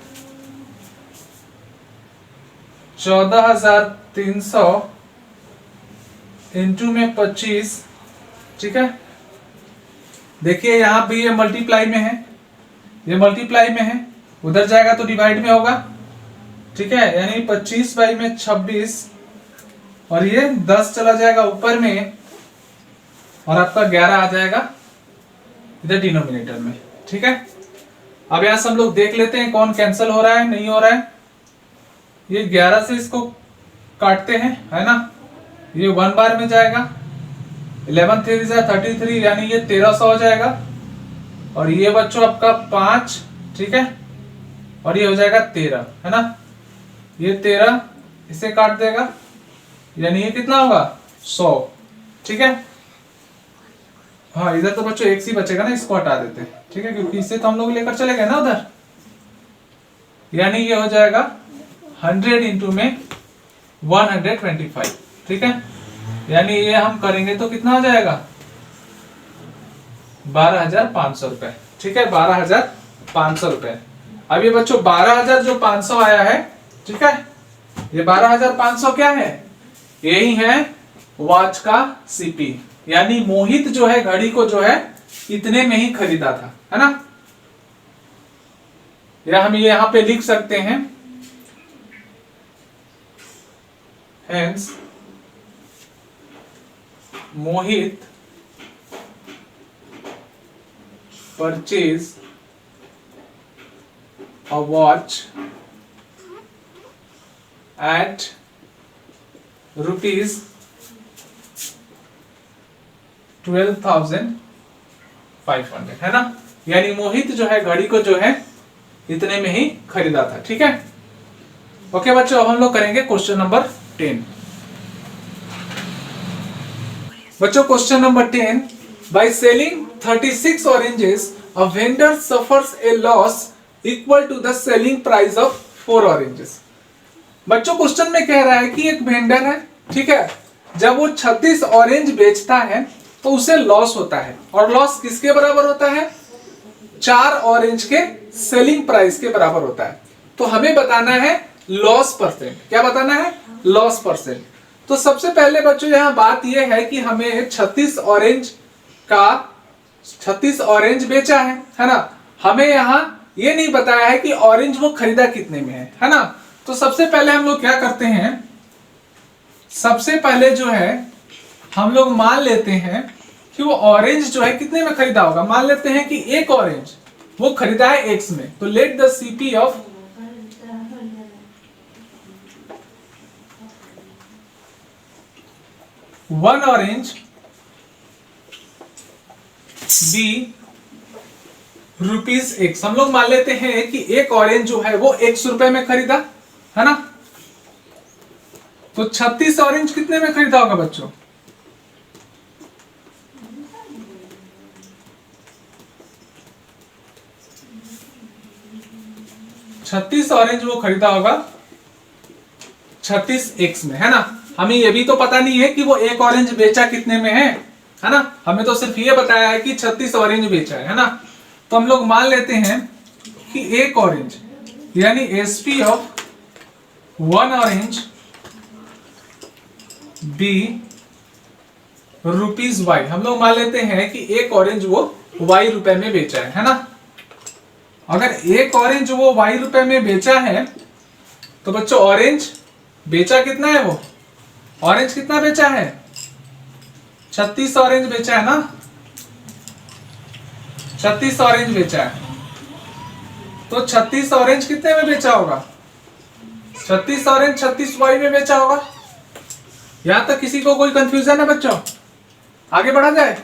14,300 into में 25, ठीक है। देखिए यहां भी ये मल्टीप्लाई में है, ये मल्टीप्लाई में है, उधर जाएगा तो डिवाइड में होगा, ठीक है। यानी 25 बाई में 26, और ये 10 चला जाएगा ऊपर में, और आपका 11 आ जाएगा इधर डिनोमिनेटर में, ठीक है। अब यहां से हम लोग देख लेते हैं कौन कैंसिल हो रहा है, नहीं हो रहा है। ये 11 से इसको काटते हैं, है ना, ये 1 बार में जाएगा, 11 3 33, यानी ये 1300 हो जाएगा। और ये बच्चों आपका 5, ठीक है, और ये हो जाएगा 13, है ना। ये 13 इसे काट देगा, यानी ये कितना होगा 100, ठीक है। हाँ इधर तो बच्चों एक ही बचेगा ना, इसको हटा देते हैं, ठीक है, क्योंकि इसे तो हम लोग लेकर चले गए ना उधर। यानी ये हो जाएगा 100 इंटू में 125, ठीक है। यानी ये हम करेंगे तो कितना हो जाएगा 12,500 रुपए, ठीक है, 12,500 रुपए। अब ये बच्चों 12,000 जो 500 आया है, ठीक है, ये 12,500 क्या है, यही है वॉच का सीपी। यानी मोहित जो है घड़ी को जो है इतने में ही खरीदा था, है ना। या हम ये यहां पे लिख सकते हैं, hence Mohit purchase a watch at ₹12,500, है ना। यानी मोहित जो है घड़ी को जो है इतने में ही खरीदा था, ठीक है। ओके बच्चों, अब हम लोग करेंगे क्वेश्चन नंबर 10। बच्चों question number 10, by selling 36 oranges a vendor suffers a loss equal to the selling price of 4 oranges. बच्चों क्वेश्चन में कह रहा है कि एक वेंडर है, ठीक है, जब वो 36 ऑरेंज बेचता है तो उसे लॉस होता है, और लॉस किसके बराबर होता है, 4 ऑरेंज के सेलिंग प्राइस के बराबर होता है। तो हमें बताना है लॉस परसेंट। क्या बताना है, लॉस परसेंट। तो सबसे पहले बच्चों यहां बात यह है कि हमें 36 ऑरेंज बेचा है ना। हमें यहां ये नहीं बताया है कि ऑरेंज वो खरीदा कितने में है ना। तो सबसे पहले हम लोग क्या करते हैं, सबसे पहले जो है हम लोग मान लेते हैं कि वो ऑरेंज जो है कितने में खरीदा होगा। मान लेते हैं कि एक ऑरेंज वो खरीदा है एक्स में, तो let the CP of one orange be ₹X। हम लोग मान लेते हैं कि एक ऑरेंज जो है वो ₹100 में खरीदा, है ना। तो 36 ऑरेंज कितने में खरीदा होगा बच्चों, $36 ऑरेंज वो खरीदा होगा 36X में, है ना। हमें ये भी तो पता नहीं है कि वो एक ऑरेंज बेचा कितने में है ना। हमें तो सिर्फ ये बताया है कि 36 ऑरेंज बेचा है ना। तो हम लोग मान लेते हैं कि एक ऑरेंज यानी SP of one orange be ₹Y। हम लोग मान लेते हैं कि एक ऑरेंज वो Y रुपए में बेचा है ना। अगर एक ऑरेंज वो y रुपए में बेचा है तो बच्चों ऑरेंज बेचा कितना है, वो ऑरेंज कितना बेचा है, 36 ऑरेंज बेचा है ना, 36 ऑरेंज बेचा है। तो 36 ऑरेंज कितने में बेचा होगा, 36 ऑरेंज 36 वाई में बेचा होगा। यहां तक किसी को कोई कंफ्यूजन है बच्चों? आगे बढ़ा जाए।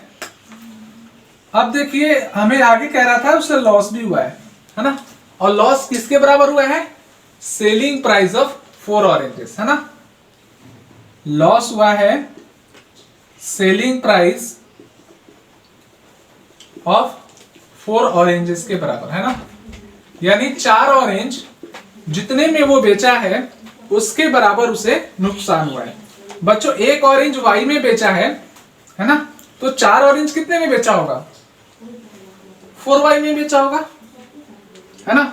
अब देखिए हमें आगे कह रहा था उससे लॉस भी हुआ है ना, और लॉस किसके बराबर हुआ है, सेलिंग प्राइस ऑफ 4 ऑरेंजेस, है ना। लॉस हुआ है सेलिंग प्राइस ऑफ 4 ऑरेंजेस के बराबर, है ना। यानी 4 ऑरेंज जितने में वो बेचा है उसके बराबर उसे नुकसान हुआ है। बच्चों एक ऑरेंज वाई में बेचा है ना, तो 4 ऑरेंज कितने में बेचा होगा, 4 वाई में बेचा होगा, है ना।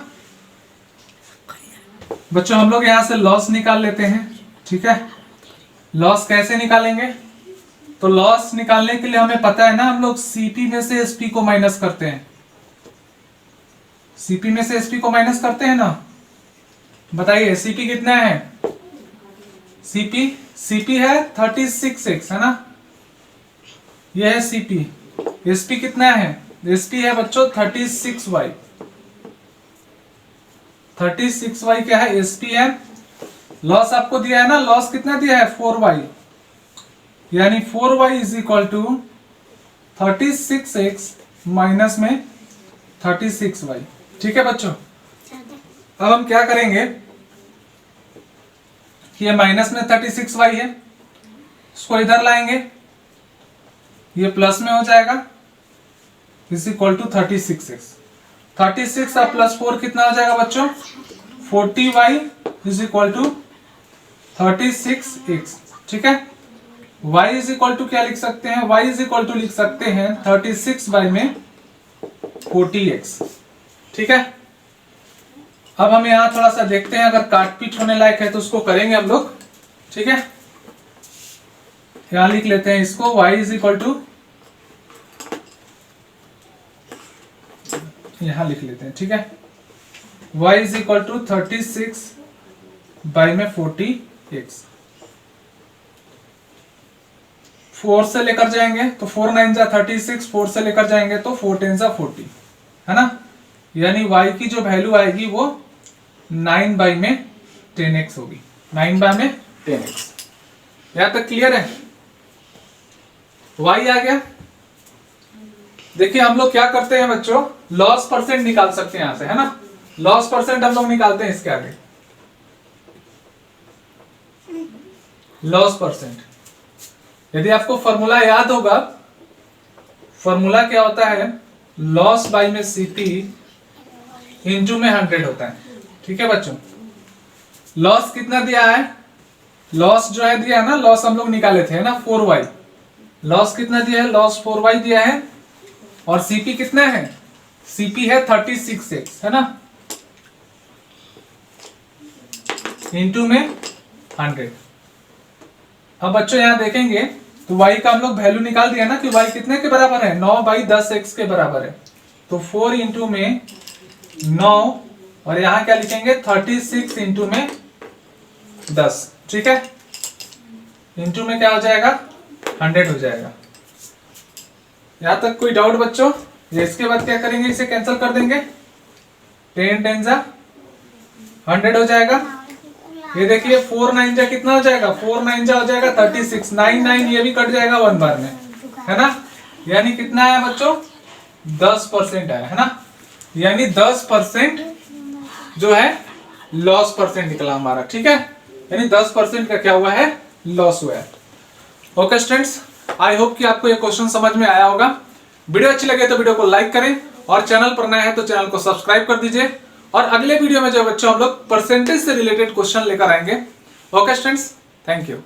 बच्चों हम लोग यहां से लॉस निकाल लेते हैं, ठीक है। लॉस कैसे निकालेंगे, तो लॉस निकालने के लिए हमें पता है ना, हम लोग सीपी में से एसपी को माइनस करते हैं, सीपी में से एसपी को माइनस करते हैं ना। बताइए सीपी कितना है, सीपी है 36x, है ना, यह है सीपी। एसपी कितना है, एसपी है बच्चों 36y, 36y क्या है, एसपी है। लॉस आपको दिया है ना, लॉस कितना दिया है 4y, यानी 4y is equal to 36x minus में 36y, ठीक है बच्चों। अब हम क्या करेंगे कि ये माइनस में 36y है, इसको इधर लाएंगे, ये प्लस में हो जाएगा, इज इक्वल टू 36x। 36 और प्लस 4 कितना हो जाएगा बच्चों, 40y is equal to 36x, ठीक है। y इज इक्वल टू क्या लिख सकते हैं, y इज इक्वल टू लिख सकते हैं 36 बाई में 40x, ठीक है। अब हम यहां थोड़ा सा देखते हैं, अगर काट पीट होने लायक है तो उसको करेंगे हम लोग, ठीक है। यहां लिख लेते हैं इसको, y इज इक्वल टू, यहां लिख लेते हैं, ठीक है। y is equal to 36 by में 40x। 4 से लेकर जाएंगे तो 4 9 जा 36, 4 से लेकर जाएंगे तो 4 10 जा 40, है ना। यानी y की जो वैल्यू आएगी वो 9 बाई में 10x होगी, 9 बाई में 10x। यहां तक क्लियर है, y आ गया। देखिए हम लोग क्या करते हैं बच्चों, लॉस परसेंट निकाल सकते हैं यहां से, है ना। लॉस परसेंट हम लोग निकालते हैं इसके आगे, लॉस परसेंट। यदि आपको फॉर्मूला याद होगा, फॉर्मूला क्या होता है, लॉस बाई में सीपी इंटू में 100 होता है, ठीक है बच्चों। लॉस कितना दिया है, लॉस जो है दिया है ना, लॉस हम लोग निकाले थे ना 4y, लॉस कितना दिया है, लॉस 4y दिया है, और सीपी कितना है, सीपी है 36x, है ना, इंटू में 100। अब बच्चों यहां देखेंगे तो y का हम लोग वैल्यू निकाल दिया ना, कि y कितने के बराबर है, 9 बाई 10x के बराबर है। तो 4 इंटू में 9, और यहां क्या लिखेंगे 36 इंटू में 10, ठीक है। इंटू में क्या हो जाएगा 100 हो जाएगा। यहां तक कोई डाउट बच्चों? इसके बाद क्या करेंगे, इसे कैंसिल कर देंगे, 10 10 जा 100 हो जाएगा। ये देखिए 4 9 जा कितना हो जाएगा, 4 9 जा हो जाएगा 36, 9 9 ये भी कट जाएगा 1 बार में, है ना। यानी कितना है बच्चों, 10% है ना। यानी 10% जो है लॉस परसेंट निकला हमारा, ठीक है। यानी 10% का क्या हुआ है, लॉस हुआ है। ओके स्टूडेंट्स, आई होप कि आपको ये क्वेश्चन समझ में आया होगा। वीडियो अच्छी लगे तो वीडियो को लाइक करें, और चैनल पर नए हैं तो चैनल को सब्सक्राइब कर दीजिए। और अगले वीडियो में जो बच्चों हम लोग परसेंटेज से रिलेटेड क्वेश्चन लेकर आएंगे। Okay students, thank you.